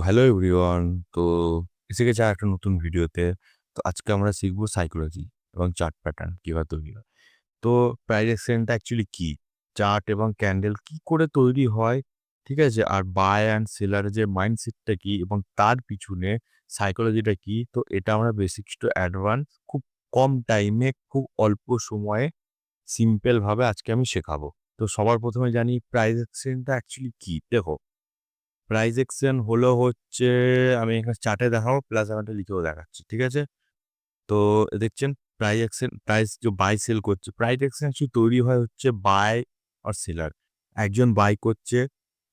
Hello everyone. তো এসে গেছি আরেকটা নতুন ভিডিওতে। তো আজকে আমরা শিখব সাইকোলজি এবং চার্ট প্যাটার্ন কিভাবে তৈরি হয়। তো প্রাইস অ্যাকশনটা অ্যাকচুয়ালি কি? চার্ট এবং ক্যান্ডেল কি করে তৈরি হয়, ঠিক আছে? আর বায় অ্যান্ড সেলার যে মাইন্ডসেটটা কি এবং তার পিছনে সাইকোলজিটা কি? তো এটা আমরা বেসিক্স টু অ্যাডভান্স খুব কম টাইমে খুব অল্প সময়ে সিম্পল ভাবে আজকে আমি শেখাবো। তো সবার ১ম এ জানি প্রাইস অ্যাকশনটা অ্যাকচুয়ালি কি? দেখো, প্রাইস অ্যাকশন হলো হচ্ছে আমি এখানে চার্টে দেখাবো প্লাস আমি একটা লিখেও দেখাচ্ছি। ঠিক আছে? তো দেখছেন প্রাইস যে বাই সেল করছে। প্রাইস অ্যাকশন অ্যাকচুয়ালি তৈরি হয় হচ্ছে বাই আর সেলার। একজন বাই করছে,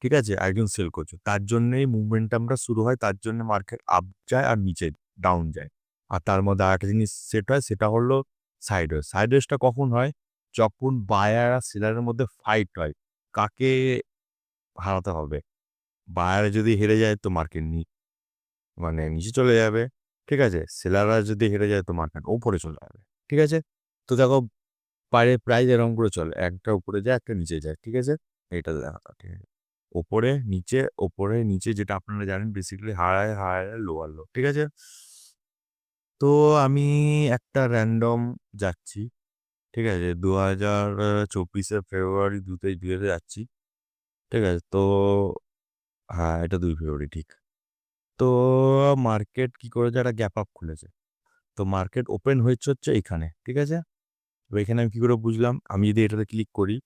ঠিক আছে? একজন সেল করছে। তার জন্যই মুভমেন্টামটা শুরু হয়। তার জন্য মার্কেট আপ যায় আর নিচে ডাউন যায়। আর তার মধ্যে আরেকটা জিনিস সেট হয় সেটা হলো সাইডওয়েজ। সাইডওয়েজটা কখন হয়? যখন বায়ার আর সেলারের মধ্যে ফাইট হয়। কাকে হারাতে হবে? বায়ার যদি হেরে যায় তো মার্কেট মানে নিচে চলে যাবে। ঠিক আছে? সেলাররা যদি হেরে যায় তো মার্কেট উপরে চলে যাবে। ঠিক আছে? তো দেখো বাইরে প্রাইস এরকম করে চলে। একটা উপরে যায়, একটা নিচে যায়। ঠিক আছে? এটা দেখা ঠিক আছে? ওপরে নিচে যেটা আপনারা জানেন বেসিক্যালি হায়ার, লোয়ার লো। ঠিক আছে? তো আমি একটা র‍্যান্ডম যাচ্ছি। ঠিক আছে? ২০২৪ এর ফেব্রুয়ারি ২ তারিখ ২ যাচ্ছি। ঠিক আছে? তো হ্যাঁ, এটা ২ ফেব্রুয়ারি ঠিক। তো মার্কেট কি করেছে একটা গ্যাপ আপ খুলেছে। তো মার্কেট ওপেন হচ্ছে এখানে। ঠিক আছে? তো এখানে আমি কি করে বুঝলাম? আমি যদি এটাতে ক্লিক করি,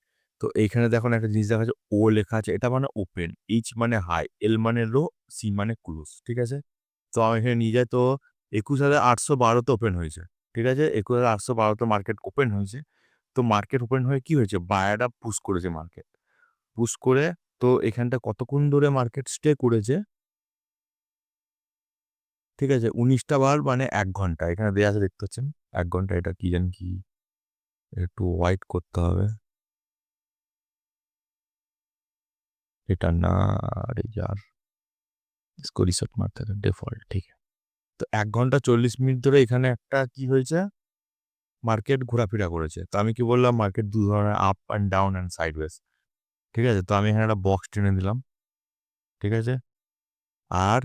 তো এইখানে দেখুন একটা জিনিস দেখা যাচ্ছে ও লেখা আছে। এটা মানে ওপেন, এইচ মানে হাই, এল মানে লো, সি মানে ক্লোজ। ঠিক আছে? তো আমি এখানে নিয়ে যাই তো ২১,৮১২ তে ওপেন হয়েছে। ঠিক আছে? ২১,৮১২ তে মার্কেট ওপেন হয়েছে। তো মার্কেট ওপেন হয়ে কি হয়েছে? বায়াররা পুশ করেছে মার্কেট। পুশ করে তো এখানটা কতক্ষণ ধরে মার্কেট স্টে করেছে? ঠিক আছে? ১৯ টা বার মানে ১ ঘন্টা। এখানে দেয়া আছে দেখতে পাচ্ছেন? ১ ঘন্টা এটা কি জানি কি? একটু হোয়াইট করতে হবে। এটা না, अरे यार! इसको रीसेट मारते हैं डिफ़ॉल्ट ठीक है। তো ১ ঘন্টা ৪০ মিনিট ধরে এখানে একটা কি হয়েছে? মার্কেট ঘোরাফেরা করেছে। তো আমি কি বললাম? মার্কেট ২ ধরনের up and down and sideways. ঠিক আছে? তো আমি এখানে একটা বক্স টেনে দিলাম। ঠিক আছে? আর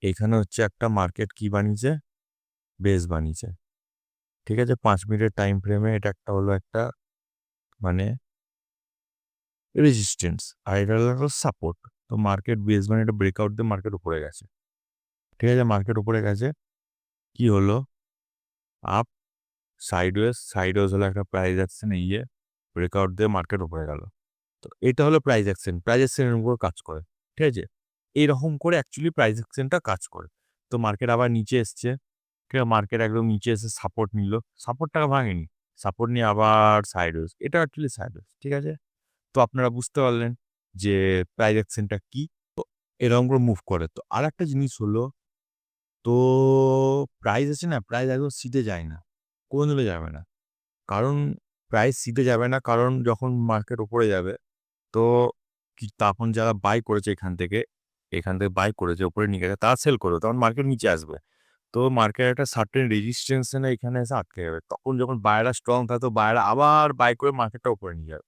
এখানে হচ্ছে একটা মার্কেট কি বানিয়েছে? বেস বানিয়েছে। ঠিক আছে? ৫ মিনিটের টাইম ফ্রেমে এটা একটা হলো একটা মানে রেজিস্ট্যান্স আর এটা হলো সাপোর্ট। তো মার্কেট বেস মানে এটা ব্রেকআউট দিয়ে মার্কেট উপরে গেছে। ঠিক আছে? মার্কেট উপরে গেছে। কি হলো? আপ, সাইডওয়েজ হলো একটা প্রাইস অ্যাকশন ব্রেকআউট দিয়ে মার্কেট উপরে গেল। তো এটা হলো প্রাইস অ্যাকশন। প্রাইস অ্যাকশন এর উপর কাজ করে। ঠিক আছে? এইরকম করে অ্যাকচুয়ালি প্রাইস অ্যাকশনটা কাজ করে। তো মার্কেট আবার নিচে এসছে। ঠিক আছে? মার্কেট একদম নিচে এসে সাপোর্ট নিল। সাপোর্টটা ভাঙেনি। সাপোর্ট নিয়ে আবার সাইডওয়েজ। এটা অ্যাকচুয়ালি সাইডওয়েজ। ঠিক আছে? তো আপনারা বুঝতে পারলেন যে প্রাইস অ্যাকশনটা কি? এরকম করে মুভ করে। তো আরেকটা জিনিস হলো তো প্রাইস আছে না? প্রাইস একদম সিধে যায় না। কোনদিনও যাবে না। কারণ প্রাইস সিধে যাবে না কারণ যখন মার্কেট উপরে যাবে তো তখন যারা বাই করেছে এখান থেকে বাই করেছে উপরে নিয়ে গেছে তারা সেল করবে। তখন মার্কেট নিচে আসবে। তো মার্কেট একটা সার্টেন রেজিস্ট্যান্স এ না এখানে এসে আটকে যাবে। তখন যখন বায়াররা স্ট্রং থাকে তো বায়াররা আবার বাই করে মার্কেটটা উপরে নিয়ে যাবে।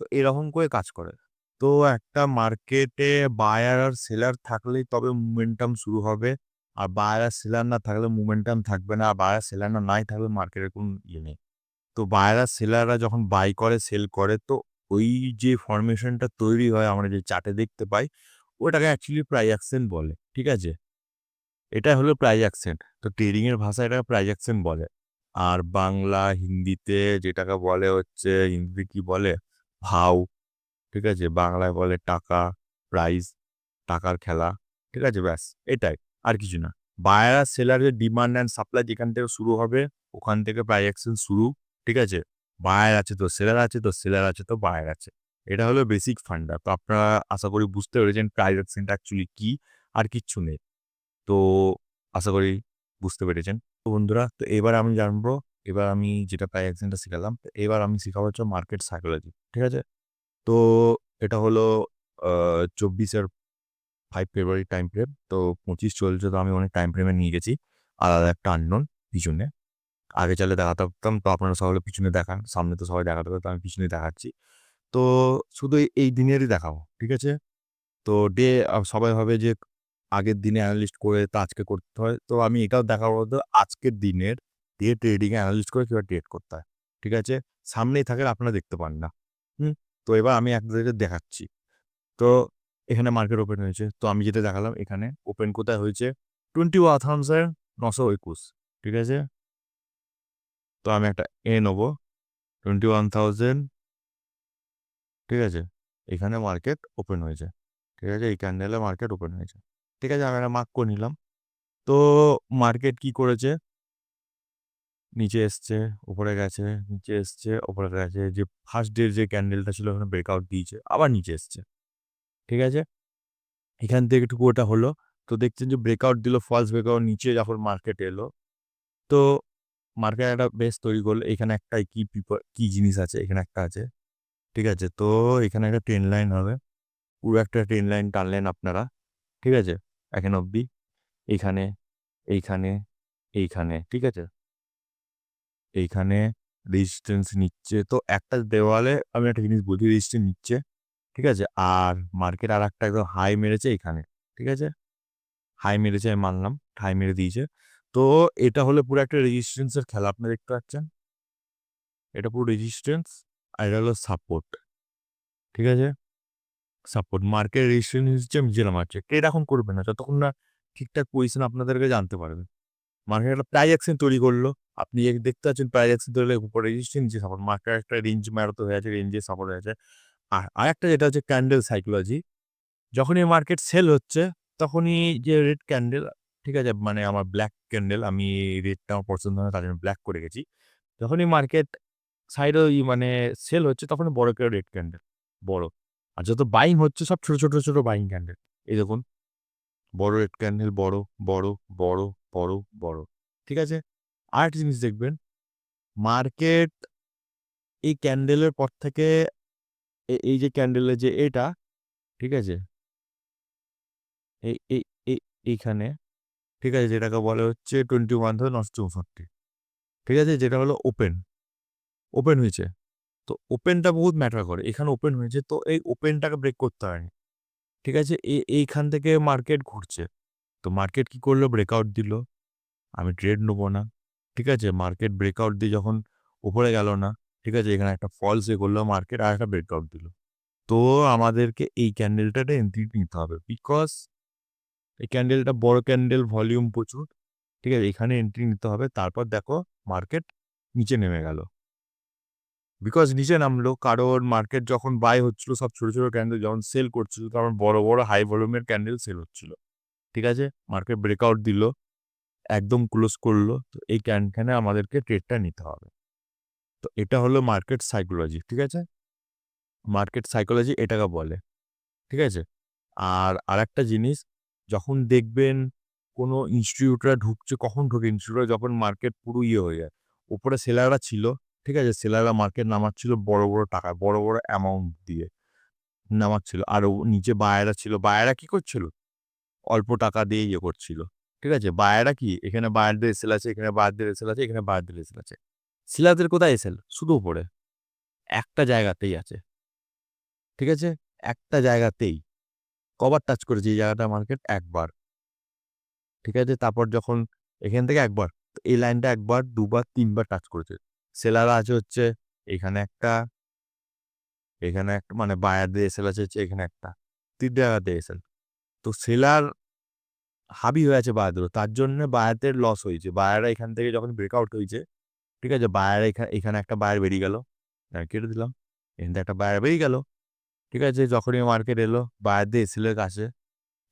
তো এরকম করে কাজ করে। তো একটা মার্কেটে বায়ার আর সেলার থাকলেই তবে মোমেন্টাম শুরু হবে। আর বায়ার আর সেলার না থাকলে মোমেন্টাম থাকবে না। আর বায়ার সেলার নাই থাকলে মার্কেটের কোনো নেই। তো বায়ার আর সেলাররা যখন বাই করে, সেল করে তো ওই যে ফরমেশনটা তৈরি হয় আমরা যে চার্টে দেখতে পাই, ওটাকে অ্যাকচুয়ালি প্রাইস অ্যাকশন বলে। ঠিক আছে? এটা হলো প্রাইস অ্যাকশন। তো ট্রেডিং এর ভাষায় এটাকে প্রাইস অ্যাকশন বলে। আর বাংলা, হিন্দিতে যেটাকে বলে হচ্ছে হিন্দিতে কি বলে? ভাও। ঠিক আছে? বাংলায় বলে টাকা, প্রাইস, টাকার খেলা। ঠিক আছে? ব্যাস এটাই। আর কিছু না। বায়ার আর সেলারের ডিমান্ড অ্যান্ড সাপ্লাই যেখান থেকে শুরু হবে, ওখান থেকে প্রাইস অ্যাকশন শুরু। ঠিক আছে? বায়ার আছে তো সেলার আছে, তো সেলার আছে তো বায়ার আছে। এটা হলো বেসিক ফান্ডা। তো আপনারা আশা করি বুঝতে পেরেছেন প্রাইস অ্যাকশনটা অ্যাকচুয়ালি কি? আর কিচ্ছু নেই। তো আশা করি বুঝতে পেরেছেন। তো বন্ধুরা তো এবার আমি যেটা প্রাইস অ্যাকশনটা শিখালাম। তো এবার আমি শিখাবো হচ্ছে মার্কেট সাইকোলজি। ঠিক আছে? তো এটা হলো আ ২৪ এর ৫ ফেব্রুয়ারি টাইম ফ্রেম। তো ২৫ চলছে তো আমি অনেক টাইম ফ্রেমে নিয়ে গেছি। আলাদা একটা আননোন পিছনে। আগে চাইলে দেখাতে পারতাম তো আপনারা সকলে পিছনে দেখান। সামনে তো সবাই দেখাতে পারে তো আমি পিছনে দেখাচ্ছি। তো শুধু এই দিনেরই দেখাবো। ঠিক আছে? তো সবাই ভাবে যে আগের দিনে অ্যানালিস্ট করে তো আজকে করতে হয়। তো আমি এটাও দেখাবো তো আজকের দিনের ডে ট্রেডিং এ অ্যানালিস্ট করে কিভাবে ট্রেড করতে হয়। ঠিক আছে? সামনেই থাকে আপনারা দেখতে পান না। হুম? তো এবার আমি আপনাদেরকে দেখাচ্ছি। তো এখানে মার্কেট ওপেন হয়েছে। তো আমি যেটা দেখালাম এখানে ওপেন কোথায় হয়েছে? 21,921 ঠিক আছে? তো আমি একটা এ নেবো 21,000 ঠিক আছে? এখানে মার্কেট ওপেন হয়েছে। ঠিক আছে? এই ক্যান্ডেলে মার্কেট ওপেন হয়েছে। ঠিক আছে? আমি একটা মার্ক করে নিলাম। তো মার্কেট কি করেছে? নিচে এসছে, উপরে গেছে, নিচে এসছে, উপরে গেছে। যে ফার্স্ট ডের যে ক্যান্ডেলটা ছিল ওখানে ব্রেকআউট দিয়েছে। আবার নিচে এসছে। ঠিক আছে? এখান থেকে একটু ওটা হলো। তো দেখছেন যে ব্রেকআউট দিল, ফলস ব্রেকআউট নিচে যখন মার্কেট এলো। তো মার্কেট একটা বেস তৈরি করলো। এখানে একটা কি জিনিস আছে? এখানে একটা আছে। ঠিক আছে? তো এখানে একটা ট্রেন লাইন হবে। পুরো একটা ট্রেন লাইন টানলেন আপনারা। ঠিক আছে? এখান অব্দি। এইখানে, এইখানে, এইখানে। ঠিক আছে? এইখানে রেজিস্ট্যান্স নিচ্ছে। তো একটা দেওয়ালে আমি একটা জিনিস বলছি রেজিস্ট্যান্স নিচ্ছে। ঠিক আছে? আর মার্কেট আরেকটা একদম হাই মেরেছে এখানে। ঠিক আছে? হাই মেরেছে আমি মানলাম। হাই মেরে দিয়েছে। তো এটা হলো পুরো একটা রেজিস্ট্যান্স এর খেলা। আপনারা দেখতে পাচ্ছেন? এটা পুরো রেজিস্ট্যান্স আর এটা হলো সাপোর্ট। ঠিক আছে? সাপোর্ট। মার্কেট রেজিস্ট্যান্স নিচ্ছে নিচে নামাচ্ছে। ট্রেড এখন করবে না যতক্ষণ না ঠিকঠাক পজিশন আপনাদেরকে জানতে পারবেন। মার্কেট একটা প্রাইস অ্যাকশন তৈরি করলো। আপনি দেখতে পাচ্ছেন প্রাইস অ্যাকশন তৈরি হলে উপরে রেজিস্ট্যান্স নিচে সাপোর্ট। মার্কেট একটা রেঞ্জ ম্যারাথন হয়ে আছে, রেঞ্জে সাপোর্ট হয়ে আছে। আর আরেকটা যেটা হচ্ছে ক্যান্ডেল সাইকোলজি। যখনই মার্কেট সেল হচ্ছে তখনই যে রেড ক্যান্ডেল ঠিক আছে? মানে আমার ব্লাক ক্যান্ডেল আমি রেডটা আমার পছন্দ হয় না তার জন্য ব্লাক করে গেছি। যখনই মার্কেট সাইডে মানে সেল হচ্ছে তখন বড় করে রেড ক্যান্ডেল, বড়। আর যত বাইং হচ্ছে সব ছোট বাইং ক্যান্ডেল। এই দেখুন বড় রেড ক্যান্ডেল বড়, বড়, বড়, বড়, বড়। ঠিক আছে? আরেকটা জিনিস দেখবেন, মার্কেট এই ক্যান্ডেলের পর থেকে এই যে ক্যান্ডেলের যে এটা, ঠিক আছে? এই এই এই এইখানে, ঠিক আছে? যেটাকে বলা হচ্ছে 21,964 ঠিক আছে? যেটা হলো ওপেন, ওপেন হয়েছে। তো ওপেনটা বহুত ম্যাটার করে। এখানে ওপেন হয়েছে তো এই ওপেনটাকে ব্রেক করতে হয়নি। ঠিক আছে? এইখান থেকে মার্কেট ঘুরছে। তো মার্কেট কি করলো? ব্রেকআউট দিল। আমি ট্রেড নেবো না। ঠিক আছে? মার্কেট ব্রেকআউট দিয়ে যখন উপরে গেল না, ঠিক আছে? এখানে একটা ফলস করলো মার্কেট আর একটা ব্রেকআউট দিল। তো আমাদেরকে এই ক্যান্ডেলটাতে এন্ট্রি নিতে হবে। বিকজ এই ক্যান্ডেলটা বড় ক্যান্ডেল, ভলিউম প্রচুর। ঠিক আছে? এখানে এন্ট্রি নিতে হবে। তারপর দেখো মার্কেট নিচে নেমে গেল। বিকজ নিচে নামলো কারণ মার্কেট যখন বাই হচ্ছিল সব ছোট ক্যান্ডেল যখন সেল করছিল তখন বড় হাই ভলিউমের ক্যান্ডেল সেল হচ্ছিল। ঠিক আছে? মার্কেট ব্রেকআউট দিল, একদম ক্লোজ করলো। তো এই ক্যানখানে আমাদেরকে ট্রেডটা নিতে হবে। তো এটা হলো মার্কেট সাইকোলজি। ঠিক আছে? মার্কেট সাইকোলজি এটাকে বলে। ঠিক আছে? আর আরেকটা জিনিস যখন দেখবেন কোনো ইনস্টিটিউটরা ঢুকছে, কখন ঢোকে ইনস্টিটিউটরা? যখন মার্কেট পুরো হয়ে যায়। উপরে সেলাররা ছিল, ঠিক আছে? সেলাররা মার্কেট নামাচ্ছিল বড় টাকা, বড় অ্যামাউন্ট দিয়ে নামাচ্ছিল। আর নিচে বায়াররা ছিল। বায়াররা কি করছিল? অল্প টাকা দিয়ে করছিল। ঠিক আছে? বায়াররা কি? এখানে বায়ারদের এসএল আছে, এখানে বায়ারদের এসএল আছে, এখানে বায়ারদের এসএল আছে। সেলারদের কোথায় এসএল? শুধু উপরে। একটা জায়গাতেই আছে। ঠিক আছে? একটা জায়গাতেই। কবার টাচ করেছে এই জায়গাটা মার্কেট? একবার। ঠিক আছে? তারপর যখন এখান থেকে একবার, এই লাইনটা একবার, দুবার, তিনবার টাচ করেছে। সেলাররা আছে হচ্ছে এখানে একটা, এখানে একটা মানে বায়ারদের এসএল আছে হচ্ছে এখানে একটা। ৩ জায়গাতে এসএল। তো সেলার হাবি হয়ে আছে বায়ারদের। তার জন্য বায়ারদের লস হয়েছে। বায়াররা এখান থেকে যখন ব্রেকআউট হয়েছে, ঠিক আছে? বায়ার এখানে একটা বায়ার বেরিয়ে গেল। কেটে দিলাম। এখান থেকে একটা বায়ার বেরিয়ে গেল। ঠিক আছে? যখনই মার্কেট এলো বায়ারদের এসএল এর কাছে,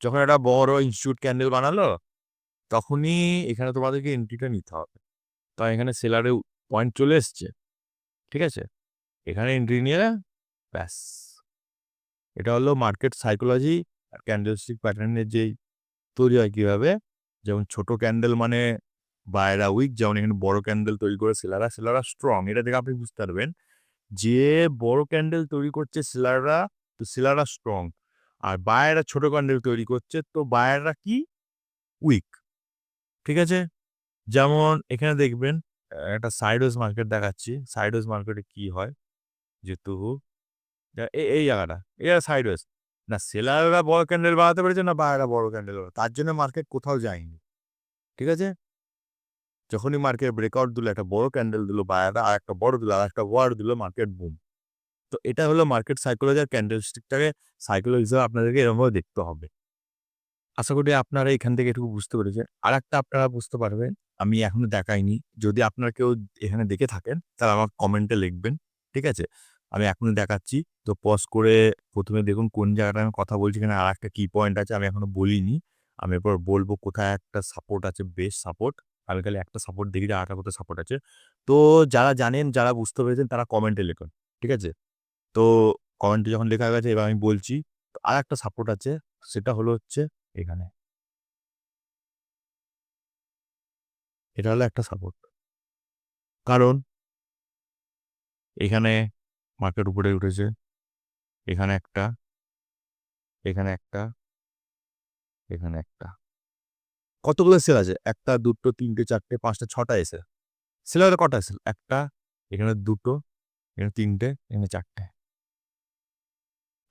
যখন একটা বড় ইনস্টিটিউট ক্যান্ডেল বানালো, তখনই এখানে তোমাদেরকে এন্ট্রিটা নিতে হবে। তো এখানে সেলারের পয়েন্ট চলে এসছে। ঠিক আছে? এখানে এন্ট্রি নিয়ে ব্যাস। এটা হলো মার্কেট সাইকোলজি আর ক্যান্ডেলস্টিক প্যাটার্নের যেই তৈরি হয় কিভাবে? যেমন ছোট ক্যান্ডেল মানে বায়াররা উইক, যেমন এখানে বড় ক্যান্ডেল তৈরি করে সেলাররা স্ট্রং। এটা দেখে আপনি বুঝতে পারবেন যে বড় ক্যান্ডেল তৈরি করছে সেলাররা, তো সেলাররা স্ট্রং। আর বায়াররা ছোট ক্যান্ডেল তৈরি করছে, তো বায়াররা কি? উইক। ঠিক আছে? যেমন এখানে দেখবেন একটা সাইডওয়েজ মার্কেট দেখাচ্ছি। সাইডওয়েজ মার্কেটে কি হয়? যেহেতু এই জায়গাটা, এটা সাইডওয়েজ। না সেলাররা বড় ক্যান্ডেল বানাতে পেরেছে না বায়াররা বড় ক্যান্ডেল, তার জন্য মার্কেট কোথাও যায়নি। ঠিক আছে? যখনই মার্কেট ব্রেকআউট দিল, একটা বড় ক্যান্ডেল দিল বায়াররা, আর একটা বড় দিল, আর একটা বড় দিল, মার্কেট বুম। তো এটা হলো মার্কেট সাইকোলজি, আর ক্যান্ডেলস্টিকটাকে সাইকোলজি হিসেবে আপনাদেরকে এরকমভাবে দেখতে হবে। আশা করি আপনারা এখান থেকে এটুকু বুঝতে পেরেছেন। আরেকটা আপনারা বুঝতে পারবেন, আমি এখনো দেখাইনি। যদি আপনারা কেউ এখানে দেখে থাকেন, তাহলে আমার কমেন্টে লিখবেন। ঠিক আছে? আমি এখনই দেখাচ্ছি। তো পজ করে ১ম এ দেখুন কোন জায়গাটায় আমি কথা বলছি। এখানে আরেকটা কি পয়েন্ট আছে আমি এখনো বলিনি। আমি এরপর বলব কোথায় একটা সাপোর্ট আছে, বেস্ট সাপোর্ট। আমি খালি একটা সাপোর্ট দেখি যে আরেকটা কোথায় সাপোর্ট আছে। তো যারা জানেন, যারা বুঝতে পেরেছেন তারা কমেন্টে লিখুন। ঠিক আছে? তো কমেন্টে যখন লেখা হয়ে গেছে এবার আমি বলছি। তো আরেকটা সাপোর্ট আছে, সেটা হলো হচ্ছে এখানে। এটা হলো একটা সাপোর্ট। কারণ এখানে মার্কেট উপরে উঠেছে। এখানে একটা, এখানে একটা, এখানে একটা। কতগুলো সেল আছে? ১ টা, ২ টো, ৩ টে, ৪ টে, ৫ টা, ৬ টা এসেল। সেলারে কটা এসেল? ১ টা, এখানে ২ টো, এখানে ৩ টে, এখানে ৪ টে।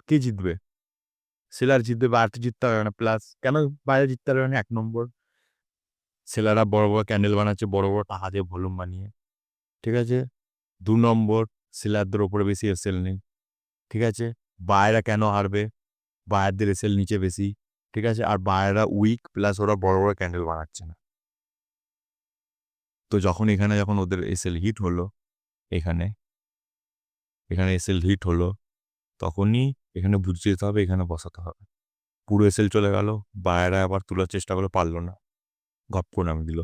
কে জিতবে? সেলার জিতবে, বায়ার তো জিততে পারবে না। প্লাস কেন বায়ার জিততে পারবে না? ১ নম্বর, সেলাররা বড়, বড় ক্যান্ডেল বানাচ্ছে, বড়, বড় টাকা দিয়ে ভলিউম বানিয়ে। ঠিক আছে? ২ নম্বর, সেলারদের উপরে বেশি এসেল নেই। ঠিক আছে? বায়াররা কেন হারবে? বায়ারদের এসএল নিচে বেশি। ঠিক আছে? আর বায়াররা উইক, প্লাস ওরা বড়, বড় ক্যান্ডেল বানাচ্ছে না। তো যখন এখানে যখন ওদের এসএল হিট হলো, এখানে, এখানে এসএল হিট হলো, তখনই এখানে বুঝে যেতে হবে, এখানে বসাতে হবে। পুরো এসএল চলে গেল, বায়াররা আবার তোলার চেষ্টা করলো, পারল না। গপ করে নামিয়ে দিল।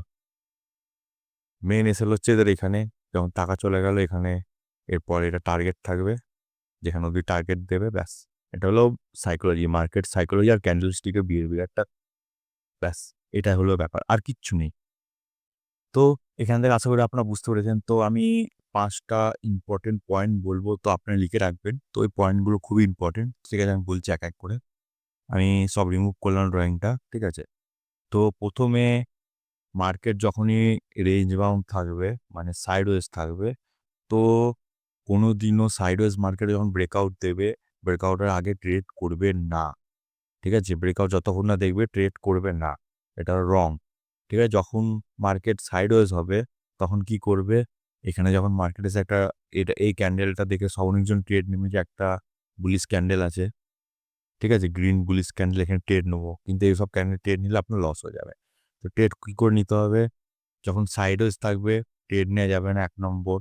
মেইন এসএল হচ্ছে এদের এখানে, যখন টাকা চলে গেল এখানে, এরপর এটা টার্গেট থাকবে। যেখানে অব্দি টার্গেট দেবে ব্যাস। এটা হলো সাইকোলজি, মার্কেট সাইকোলজি আর ক্যান্ডেলস্টিকের বিহেভিয়ারটা, ব্যাস। এটা হলো ব্যাপার। আর কিচ্ছু নেই। তো এখান থেকে আশা করি আপনারা বুঝতে পেরেছেন। তো আমি ৫ টা ইম্পোর্টেন্ট পয়েন্ট বলব, তো আপনারা লিখে রাখবেন। তো এই পয়েন্টগুলো খুবই ইম্পোর্টেন্ট। ঠিক আছে? আমি বলছি এক, এক করে। আমি সব রিমুভ করলাম ড্রয়িংটা। ঠিক আছে? তো ১ম এ মার্কেট যখনই রেঞ্জ বাউন্ড থাকবে, মানে সাইডওয়েজ থাকবে, তো কোনোদিনও সাইডওয়েজ মার্কেটে যখন ব্রেকআউট দেবে, ব্রেকআউটের আগে ট্রেড করবেন না। ঠিক আছে? ব্রেকআউট যতক্ষণ না দেখবে ট্রেড করবে না। এটা রং। ঠিক আছে? যখন মার্কেট সাইডওয়েজ হবে, তখন কি করবে? এখানে যখন মার্কেটে এসে একটা, এটা এই ক্যান্ডেলটা দেখে অনেকজন ট্রেড নেবে যে একটা বুলিশ ক্যান্ডেল আছে। ঠিক আছে? গ্রিন বুলিশ ক্যান্ডেল, এখানে ট্রেড নেবো। কিন্তু এইসব ক্যান্ডেল ট্রেড নিলে আপনার লস হয়ে যাবে। তো ট্রেড কি করে নিতে হবে? যখন সাইডওয়েজ থাকবে ট্রেড নেওয়া যাবে না ১ নম্বর।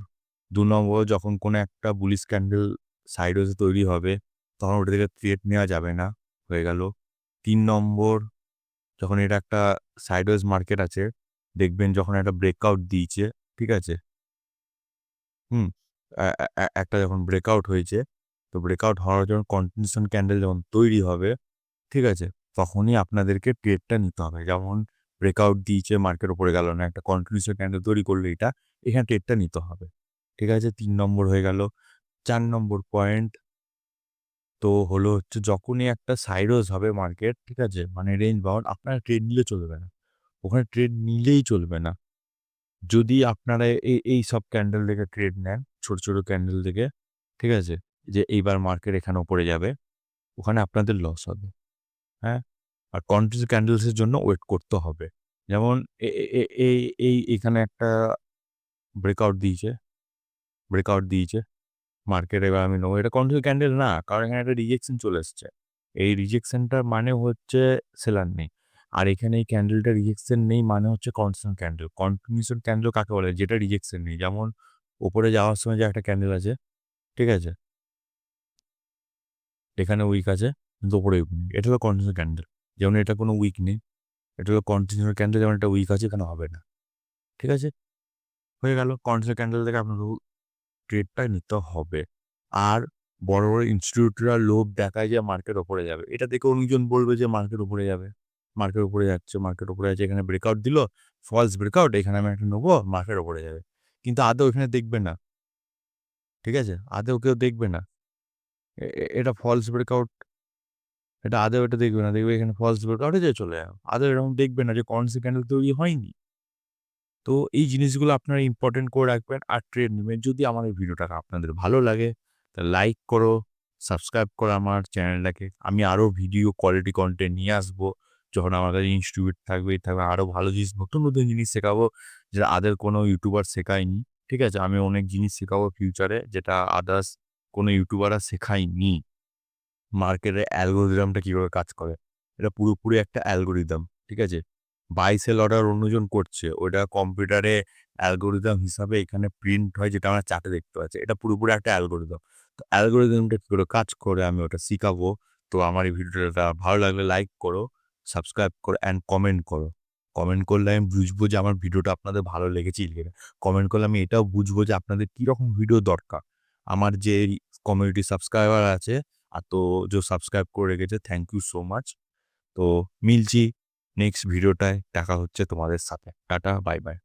২ নম্বর, যখন কোনো একটা বুলিশ ক্যান্ডেল সাইডওয়েজে তৈরি হবে, তখন ওটা থেকে ট্রেড নেওয়া যাবে না। হয়ে গেল। ৩ নম্বর, যখন এটা একটা সাইডওয়েজ মার্কেট আছে, দেখবেন যখন একটা ব্রেকআউট দিয়েছে, ঠিক আছে? হুম? এ এ এ একটা যখন ব্রেকআউট হয়েছে, তো ব্রেকআউট হওয়ার যখন কন্টিনিউশন ক্যান্ডেল যখন তৈরি হবে, ঠিক আছে? তখনই আপনাদেরকে ট্রেডটা নিতে হবে। যেমন ব্রেকআউট দিয়েছে, মার্কেট উপরে গেল না, একটা কন্টিনিউশন ক্যান্ডেল তৈরি করলো এটা, এখানে ট্রেডটা নিতে হবে। ঠিক আছে? ৩ নম্বর হয়ে গেল। ৪ নম্বর পয়েন্ট, তো হলো হচ্ছে যখনই একটা সাইডওয়েজ হবে মার্কেট, ঠিক আছে? মানে রেঞ্জ বাউন্ড, আপনারা ট্রেড নিলে চলবে না। ওখানে ট্রেড নিলেই চলবে না। যদি আপনারা এইসব ক্যান্ডেল দেখে ট্রেড নেন, ছোট, ছোট ক্যান্ডেল দেখে, ঠিক আছে? যে এইবার মার্কেট এখানে উপরে যাবে, ওখানে আপনাদের লস হবে। হ্যাঁ? আর কন্টিনিউয়াস ক্যান্ডেলস এর জন্য ওয়েট করতে হবে। যেমন এ এ এ এই এই এখানে একটা ব্রেকআউট দিয়েছে, ব্রেকআউট দিয়েছে। মার্কেট এবার আমি নেবো। এটা কন্টিনিউ ক্যান্ডেল না। কারণ এখানে একটা রিজেকশন চলে এসছে। এই রিজেকশনটার মানে হচ্ছে সেলার নেই। আর এখানে এই ক্যান্ডেলটা রিজেকশন নেই মানে হচ্ছে কনস্ট্যান্ট ক্যান্ডেল। কন্টিনিউশন ক্যান্ডেল কাকে বলে? যেটা রিজেকশন নেই। যেমন উপরে যাওয়ার সময় যে একটা ক্যান্ডেল আছে, ঠিক আছে? এখানে উইক আছে, কিন্তু উপরে উইক নেই। এটা হলো কন্টিনিউ ক্যান্ডেল। যেমন এটা কোনো উইক নেই। এটা হলো কন্টিনিউ ক্যান্ডেল, যেমন এটা উইক আছে, এখানে হবে না। ঠিক আছে? হয়ে গেল। কন্টিনিউ ক্যান্ডেল থেকে আপনার ট্রেডটা নিতে হবে। আর বড়, বড় ইনস্টিটিউটরা লোভ দেখায় যে মার্কেট উপরে যাবে। এটা দেখে অনেকজন বলবে যে মার্কেট উপরে যাবে। মার্কেট উপরে যাচ্ছে, মার্কেট উপরে যাচ্ছে। এখানে ব্রেকআউট দিল, ফলস ব্রেকআউট, এখানে আমি একটা নেবো, মার্কেট উপরে যাবে। কিন্তু আদৌ এখানে দেখবে না। ঠিক আছে? আদৌ কেউ দেখবে না। এ এ এটা ফলস ব্রেকআউট, এটা আদৌ এটা দেখবে না। দেখবে এখানে ফলস ব্রেকআউট হয়েছে, চলে যাও। আদৌ এরকম দেখবে না যে কন্সি ক্যান্ডেল তৈরি হয়নি। তো এই জিনিসগুলো আপনারা ইম্পোর্টেন্ট করে রাখবেন আর ট্রেড নিবেন। যদি আমার এই ভিডিওটা আপনাদের ভালো লাগে, তাহলে লাইক করো, সাবস্ক্রাইব করো আমার চ্যানেলটাকে। আমি আরও ভিডিও কোয়ালিটি কন্টেন্ট নিয়ে আসবো। যখন আমার কাছে ইনস্টিটিউট থাকবে, আরও ভালো জিনিস, নতুন, নতুন জিনিস শেখাবো, যেটা আদার কোনো ইউটিউবার শেখায়নি। ঠিক আছে? আমি অনেক জিনিস শেখাবো ফিউচারে, যেটা আদার্স কোনো ইউটিউবাররা শেখায়নি। মার্কেটের অ্যালগরিদমটা কিভাবে কাজ করে। এটা পুরোপুরি একটা অ্যালগরিদম। ঠিক আছে? বাই সেল অর্ডার অন্যজন করছে। ওটা কম্পিউটারে অ্যালগরিদম হিসাবে এখানে প্রিন্ট হয়, যেটা আমরা চার্টে দেখতে পাচ্ছি। এটা পুরোপুরি একটা অ্যালগরিদম। তো অ্যালগরিদমটা কি করে কাজ করে আমি ওটা শিখাবো। তো আমার এই ভিডিওটা ভালো লাগলে লাইক করো, সাবস্ক্রাইব করো অ্যান্ড কমেন্ট করো। কমেন্ট করলে আমি বুঝবো যে আমার ভিডিওটা আপনাদের ভালো লেগেছে কি না। কমেন্ট করলে আমি এটাও বুঝবো যে আপনাদের কিরকম ভিডিও দরকার। আমার যে কমিউনিটি সাবস্ক্রাইবার আছে তো जो সাবস্ক্রাইব করে রেখেছে, থ্যাংক ইউ সো মাচ। তো মিলছি নেক্সট ভিডিওটায়, দেখা হচ্ছে তোমাদের সাথে। Tata, bye bye.